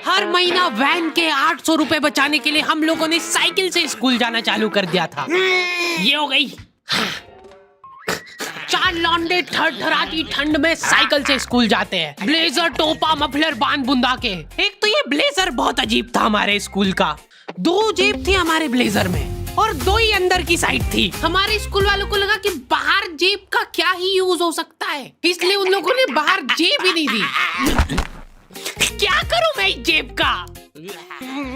हर महीना वैन के 800 रुपए बचाने के लिए हम लोगों ने साइकिल से स्कूल जाना चालू कर दिया था। ये हो गई। 4 लौंडे थरथराती ठंड में साइकिल से स्कूल जाते हैं, ब्लेजर, टोपा, मफलर बांध बुंदा के। एक तो ये ब्लेजर बहुत अजीब था हमारे स्कूल का। 2 जेब थी हमारे ब्लेजर में और 2 ही अंदर की साइड थी। हमारे स्कूल वालों को लगा कि बाहर जेब का क्या ही यूज हो सकता है, इसलिए उन लोगों ने बाहर जेब ही नहीं दी। क्या करूं मैं इस जेब का?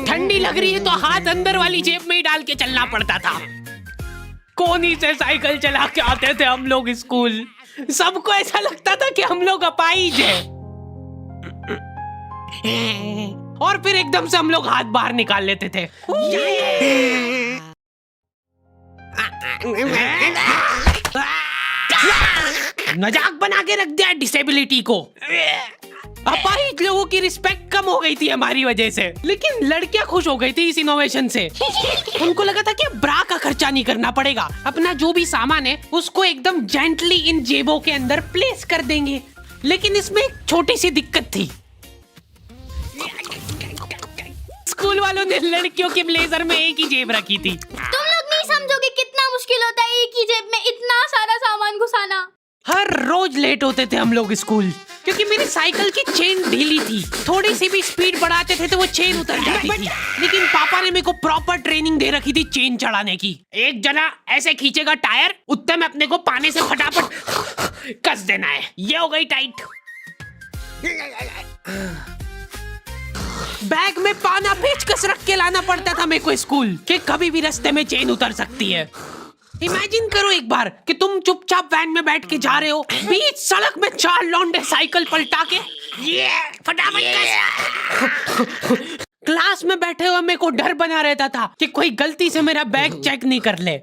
ठंडी लग रही है तो हाथ अंदर वाली जेब में ही डाल के चलना पड़ता था। कोनी से साइकिल चला के आते थे हम लोग स्कूल। सबको ऐसा लगता था कि हम लोग अपाहिज हैं। और फिर एकदम से हम लोग हाथ बाहर निकाल लेते थे। मजाक बना के रख दिया डिसेबिलिटी को। अपाहिज लोगों की रिस्पेक्ट कम हो गई थी हमारी वजह से, लेकिन लड़कियां खुश हो गई थी इस इनोवेशन से। उनको लगा था कि ब्रा का खर्चा नहीं करना पड़ेगा, अपना जो भी सामान है उसको एकदम जेंटली इन जेबों के अंदर प्लेस कर देंगे। लेकिन इसमें एक छोटी सी दिक्कत थी। स्कूल वालों ने लड़कियों के ब्लेजर में एक ही जेब रखी थी। तुम लोग नहीं समझोगे कितना मुश्किल होता है एक ही जेब में इतना सारा सामान घुसाना। हर रोज लेट होते थे हम लोग स्कूल, क्योंकि मेरी साइकिल की चेन ढीली थी। थोड़ी सी भी स्पीड बढ़ाते थे तो वो चेन उतर जाती थी। लेकिन पापा ने मेरे को प्रॉपर ट्रेनिंग दे रखी थी चेन चढ़ाने की। एक जना ऐसे खींचेगा टायर, उतने में अपने को पानी से फटाफट कस देना है। ये हो गई टाइट। बैग में पाना पेचकस रख के लाना पड़ता था मेरे को स्कूल, कि कभी भी रास्ते में चेन उतर सकती है। इमेजिन करो एक बार कि तुम चुपचाप वैन में बैठ के जा रहे हो, बीच सड़क में 4 लौंडे साइकिल पलटा के ये फटाफट क्लास में बैठे हुए मेरे को डर बना रहता था कि कोई गलती से मेरा बैग चेक नहीं कर ले।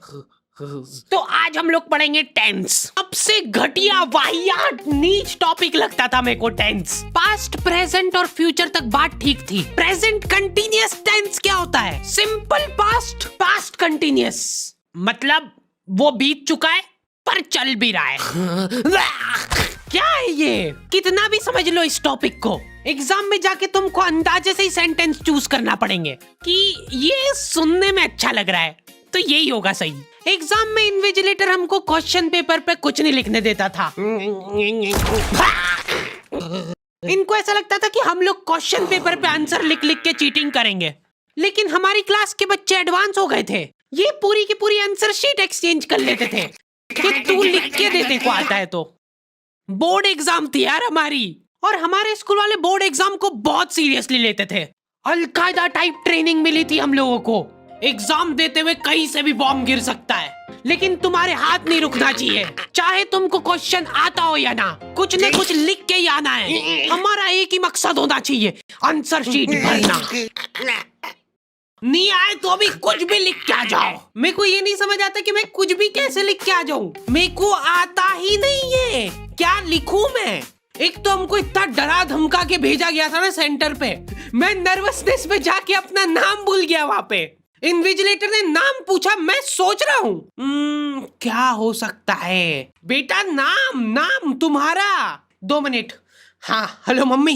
तो आज हम लोग पढ़ेंगे टेंस। सबसे घटिया, वाहियात, नीच टॉपिक लगता था मेरे को टेंस। पास्ट, प्रेजेंट और फ्यूचर तक बात ठीक थी। प्रेजेंट कंटिन्यूअस टेंस क्या होता है? सिंपल पास्ट, पास्ट कंटिन्यूअस, मतलब वो बीत चुका है पर चल भी रहा है। क्या है ये? कितना भी समझ लो इस टॉपिक को, एग्जाम में जाके तुमको अंदाजे से ही सेंटेंस चूज करना पड़ेंगे कि ये सुनने में अच्छा लग रहा है तो यही होगा सही। एग्जाम में इन्विजिलेटर हमको क्वेश्चन पेपर पे कुछ नहीं लिखने देता था। इनको ऐसा लगता था कि हम लोग क्वेश्चन पेपर पे आंसर लिख लिख के चीटिंग करेंगे। लेकिन हमारी क्लास के बच्चे एडवांस हो गए थे, ये पूरी की पूरी आंसर शीट एक्सचेंज कर लेते थे कि तू लिख के दे, को आता है तो। बोर्ड एग्जाम थी यार हमारी, और हमारे स्कूल वाले बोर्ड एग्जाम को बहुत सीरियसली लेते थे। अलकायदा टाइप ट्रेनिंग मिली थी हम लोगों को। एग्जाम देते हुए कहीं से भी बॉम्ब गिर सकता है, लेकिन तुम्हारे हाथ नहीं रुकना चाहिए, चाहे तुमको क्वेश्चन आता हो या ना, कुछ न कुछ लिख के ही आना है। हमारा एक ही मकसद होना चाहिए, आंसर शीट भरना। नहीं आए तो अभी कुछ भी लिख के आ जाओ। मेरे को ये नहीं समझ आता कि मैं कुछ भी कैसे लिख के आ जाऊं, मेरे को आता ही नहीं है। क्या लिखूं मैं? एक तो हमको इतना डरा धमका के भेजा गया था ना सेंटर पे, मैं नर्वसनेस में जाके अपना नाम भूल गया वहां पे। इन्विजिलेटर ने नाम पूछा, मैं सोच रहा हूँ क्या हो सकता है। बेटा नाम तुम्हारा। 2 मिनट। हाँ हेलो मम्मी,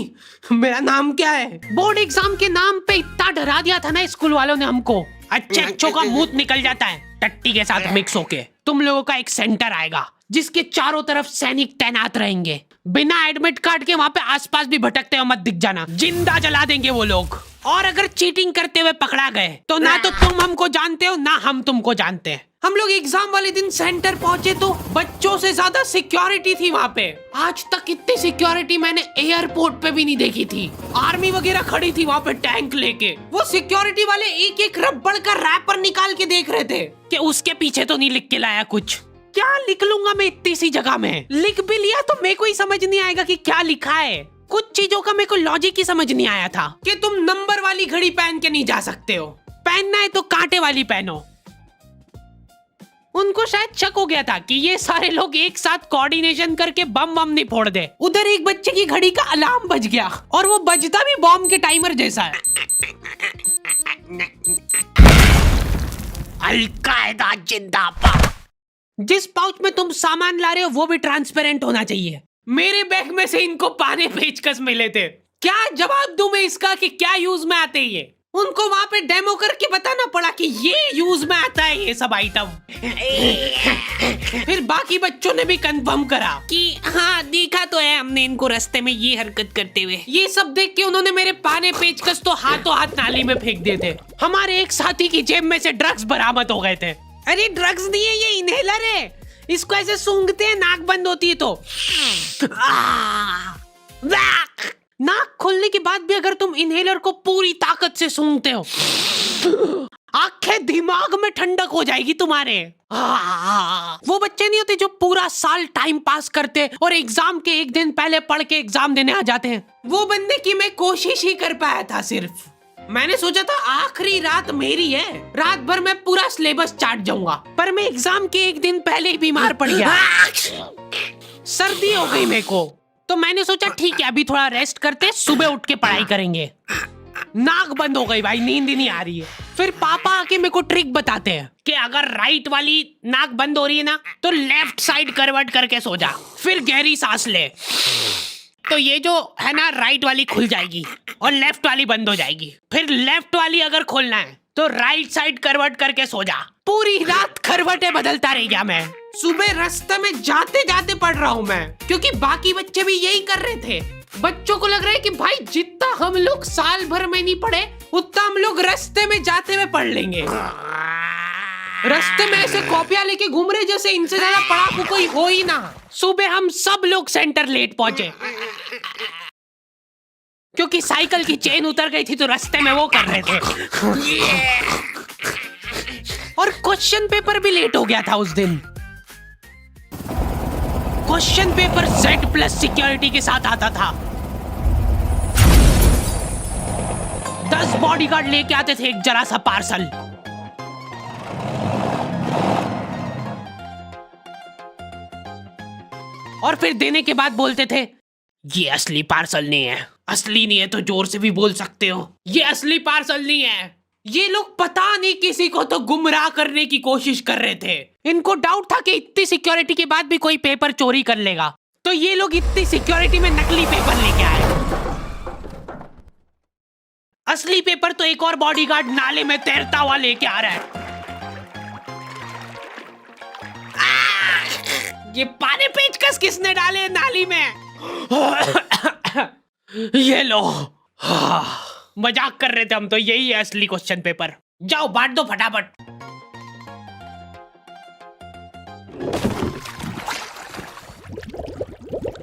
मेरा नाम क्या है? बोर्ड एग्जाम के नाम पे इतना डरा दिया था ना स्कूल वालों ने हमको, अच्छों का मुंह निकल जाता है टट्टी के साथ मिक्स होके। तुम लोगों का एक सेंटर आएगा जिसके चारों तरफ सैनिक तैनात रहेंगे। बिना एडमिट कार्ड के वहाँ पे आसपास भी भटकते हुए मत दिख जाना, जिंदा जला देंगे वो लोग। और अगर चीटिंग करते हुए पकड़ा गए तो ना तो तुम हमको जानते हो ना हम तुमको जानते हैं। हम लोग एग्जाम वाले दिन सेंटर पहुंचे तो बच्चों से ज्यादा सिक्योरिटी थी वहाँ पे। आज तक इतनी सिक्योरिटी मैंने एयरपोर्ट पे भी नहीं देखी थी। आर्मी वगैरह खड़ी थी वहाँ पे टैंक लेके। वो सिक्योरिटी वाले एक एक रबड़ का रैपर निकाल के देख रहे थे कि उसके पीछे तो नहीं लिख के लाया कुछ। क्या लिख लूंगा मैं इतनी सी जगह में? लिख भी लिया तो मेरे को ही समझ नहीं आएगा कि क्या लिखा है। कुछ चीजों का मेरे को लॉजिक ही समझ नहीं आया था कि तुम नंबर वाली घड़ी पहन के नहीं जा सकते हो, पहनना है तो कांटे वाली पहनो। उनको शायद शक हो गया था कि ये सारे लोग एक साथ कोऑर्डिनेशन करके बम नहीं फोड़ दे। उधर एक बच्चे की घड़ी का अलार्म बज गया और वो बजता भी बॉम्ब के टाइमर जैसा है। अलकायदा जिंदाबाद। जिस पाउच में तुम सामान ला रहे हो वो भी ट्रांसपेरेंट होना चाहिए। मेरे बैग में से इनको पाने पेचकस मिले थे, क्या जवाब दूं मैं इसका कि क्या यूज में आते हैं ये? उनको वहाँ पे डेमो करके बताना पड़ा कि ये यूज में आता है ये सब आइटम। फिर बाकी बच्चों ने भी कंफर्म करा कि हाँ देखा तो है हमने इनको रास्ते में ये हरकत करते हुए। ये सब देख के उन्होंने मेरे पाने पेचकस तो हाथों हाथ नाली में फेंक दिए थे। हमारे एक साथी की जेब में से ड्रग्स बरामद हो गए थे। अरे ड्रग्स नहीं है, ये इनहेलर है। इसको ऐसे सूंघते हैं, नाक बंद होती है तो नाक खोलने के बाद भी अगर तुम इनहेलर को पूरी ताकत से सूंघते हो, आंखें दिमाग में ठंडक हो जाएगी तुम्हारे। वो बच्चे नहीं होते जो पूरा साल टाइम पास करते और एग्जाम के एक दिन पहले पढ़ के एग्जाम देने आ जाते हैं। वो बनने की मैं कोशिश ही कर पाया था सिर्फ। मैंने सोचा था आखिरी रात मेरी है, रात भर मैं पूरा सिलेबस चाट जाऊंगा, पर मैं एग्जाम के एक दिन पहले ही बीमार पड़ गया। सर्दी हो गई मेरे को, तो मैंने सोचा ठीक है अभी थोड़ा रेस्ट करते, सुबह उठ के पढ़ाई करेंगे। नाक बंद हो गई भाई, नींद ही नहीं आ रही है। फिर पापा आके मेरे को ट्रिक बताते हैं कि अगर राइट वाली नाक बंद हो रही है ना तो लेफ्ट साइड करवट करके सो जा, फिर गहरी सांस ले, तो ये जो है ना राइट वाली खुल जाएगी और लेफ्ट वाली बंद हो जाएगी। फिर लेफ्ट वाली अगर खोलना है तो राइट साइड करवट करके सो जा। पूरी रात करवटें बदलता रह गया मैं। सुबह रास्ते में जाते जाते पढ़ रहा हूँ मैं, क्योंकि बाकी बच्चे भी यही कर रहे थे। बच्चों को लग रहा है कि भाई जितना हम लोग साल भर में नहीं पढ़े उतना हम लोग रास्ते में जाते हुए पढ़ लेंगे। रास्ते में ऐसे कॉपियां लेके घूम रहे जैसे इनसे ज्यादा पढ़ाकू कोई हो ही ना। सुबह हम सब लोग सेंटर लेट पहुंचे क्योंकि साइकिल की चेन उतर गई थी, तो रास्ते में वो कर रहे थे। और क्वेश्चन पेपर भी लेट हो गया था उस दिन। क्वेश्चन पेपर Z+ सिक्योरिटी के साथ आता था। 10 बॉडीगार्ड लेके आते थे एक जरा सा पार्सल। और फिर देने के बाद बोलते थे ये असली पार्सल नहीं है। असली नहीं है तो जोर से भी बोल सकते हो, ये असली पार्सल नहीं है। ये लोग पता नहीं किसी को तो गुमराह करने की कोशिश कर रहे थे। इनको डाउट था कि इतनी सिक्योरिटी के बाद भी कोई पेपर चोरी कर लेगा, तो ये लोग इतनी सिक्योरिटी में नकली पेपर लेके आए। असली पेपर तो एक और बॉडीगार्ड नाले में तैरता हुआ लेके आ रहा है। ये पाने पेचकस किसने डाले नाली में? ये लो। मजाक कर रहे थे हम तो, यही है असली क्वेश्चन पेपर। जाओ बांट दो फटाफट।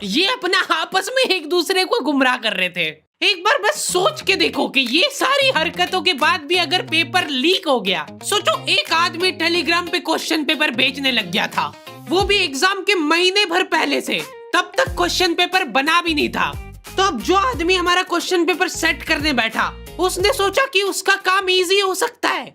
ये अपना आपस में एक दूसरे को गुमराह कर रहे थे। एक बार बस सोच के देखो कि ये सारी हरकतों के बाद भी अगर पेपर लीक हो गया, सोचो एक आदमी टेलीग्राम पे क्वेश्चन पेपर बेचने लग गया था, वो भी एग्जाम के महीने भर पहले से, तब तक क्वेश्चन पेपर बना भी नहीं था। तो अब जो आदमी हमारा क्वेश्चन पेपर सेट करने बैठा, उसने सोचा कि उसका काम इजी हो सकता है,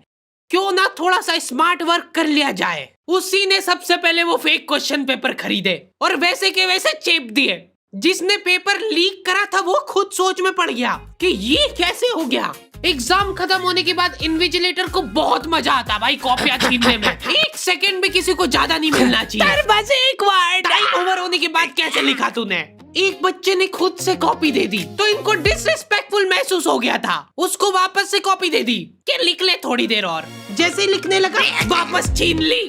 क्यों ना थोड़ा सा स्मार्ट वर्क कर लिया जाए। उसी ने सबसे पहले वो फेक क्वेश्चन पेपर खरीदे और वैसे के वैसे चेप दिए। जिसने पेपर लीक करा था वो खुद सोच में पड़ गया कि ये कैसे हो गया। एग्जाम खत्म होने के बाद इन्विजिलेटर को बहुत मजा आता भाई कॉपियां छीनने में। एक सेकंड भी किसी को ज्यादा नहीं मिलना चाहिए। बस एक बार टाइम ओवर होने के बाद कैसे लिखा तूने? एक बच्चे ने खुद से कॉपी दे दी तो इनको डिसरिस्पेक्टफुल महसूस हो गया था। उसको वापस से कॉपी दे दी कि लिख ले थोड़ी देर और। जैसे लिखने लगा वापस छीन ली।